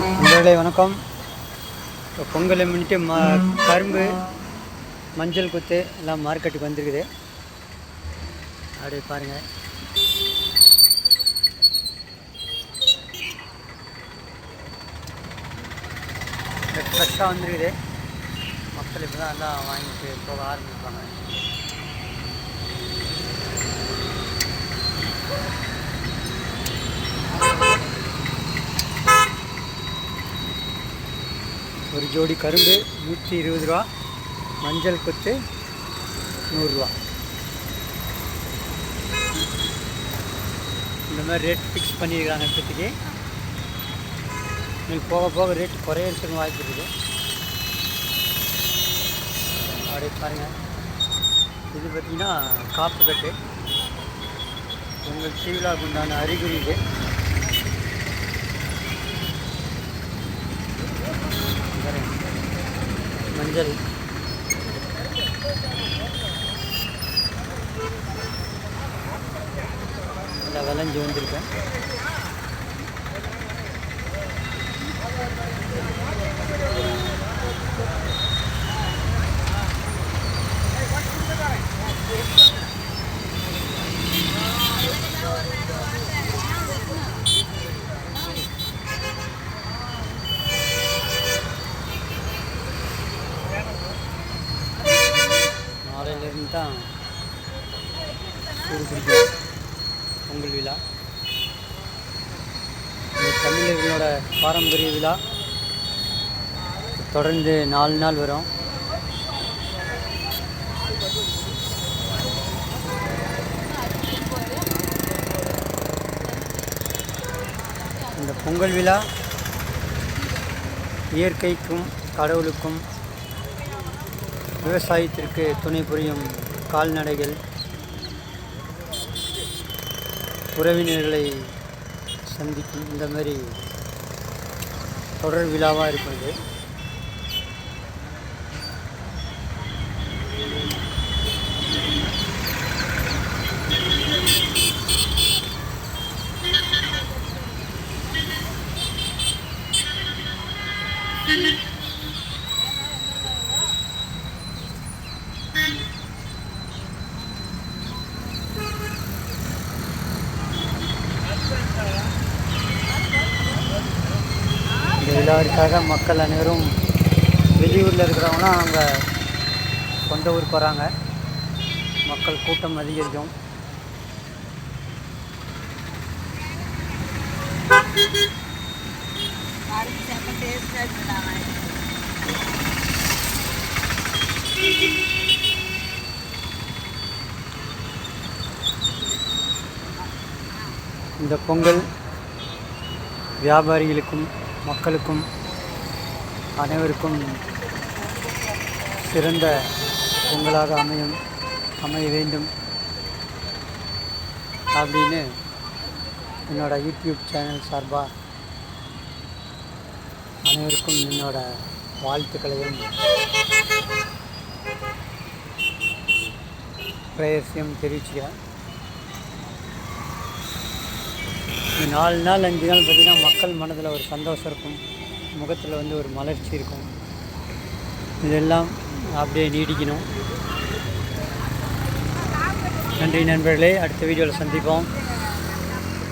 நண்பர்களே வணக்கம். இப்போ பொங்கலை முன்னிட்டு கரும்பு மஞ்சள் குத்து எல்லாம் மார்க்கெட்டுக்கு வந்துருக்குது. அப்படியே பாருங்கள். ஃப்ரெஷ்ஷாக வந்துருக்குது. மக்கள் இப்போ தான் எல்லாம் வாங்கிட்டு போக ஆரம்பிப்பாங்க. ஒரு ஜோடி கரும்பு 120 ரூபா, மஞ்சள் கொத்து 100 ரூபா. இந்த மாதிரி ரேட் ஃபிக்ஸ் பண்ணியிருக்காங்க. இப்போதைக்கு நீங்கள் போக போக ரேட் குறையிறதுக்கு வாய்ப்பு இருக்குது. அப்படியே பாருங்கள். இது பார்த்திங்கன்னா காப்பு கட்டு. உங்கள் திருவிழாவுக்கு உண்டான அறிகுறி இது. மஞ்சள் நல்லா விளைஞ்சி வந்திருக்கேன். நாளையிலேருந்து தான் சூடு பிடிக்கும் பொங்கல் விழா. இந்த தமிழர்களோட பாரம்பரிய விழா தொடர்ந்து 4 நாள் வரும். இந்த பொங்கல் விழா இயற்கைக்கும் கடவுளுக்கும் விவசாயத்திற்கு துணை புரியும் கால்நடைகள் உறவினர்களை சந்திக்கும் இந்த மாதிரி தொடர் விழாவாக இருக்கிறது. இந்த விழாவிற்காக மக்கள் அனைவரும் வெளியூரில் இருக்கிறவங்களாம் அங்கே சொந்த ஊருக்கு வராங்க. மக்கள் கூட்டம் அதிகரிக்கும். இந்த பொங்கல் வியாபாரிகளுக்கும் மக்களுக்கும் அனைவருக்கும் சிறந்த பொங்கலாக அமைய வேண்டும் அப்படின்னு என்னோடய யூடியூப் சேனல் சார்பாக அனைவருக்கும் என்னோட வாழ்த்துக்களையும் பிரேயர்ஸையும் தெரிவிச்சுக்கிறேன். இந்த 4 நாள் 5 நாள் பார்த்திங்கன்னா மக்கள் மனதில் ஒரு சந்தோஷம் இருக்கும், முகத்தில் வந்து ஒரு மலர்ச்சி இருக்கும். இதெல்லாம் அப்படியே நீடிக்கணும். நன்றி நண்பர்களே. அடுத்த வீடியோவில் சந்திப்போம்.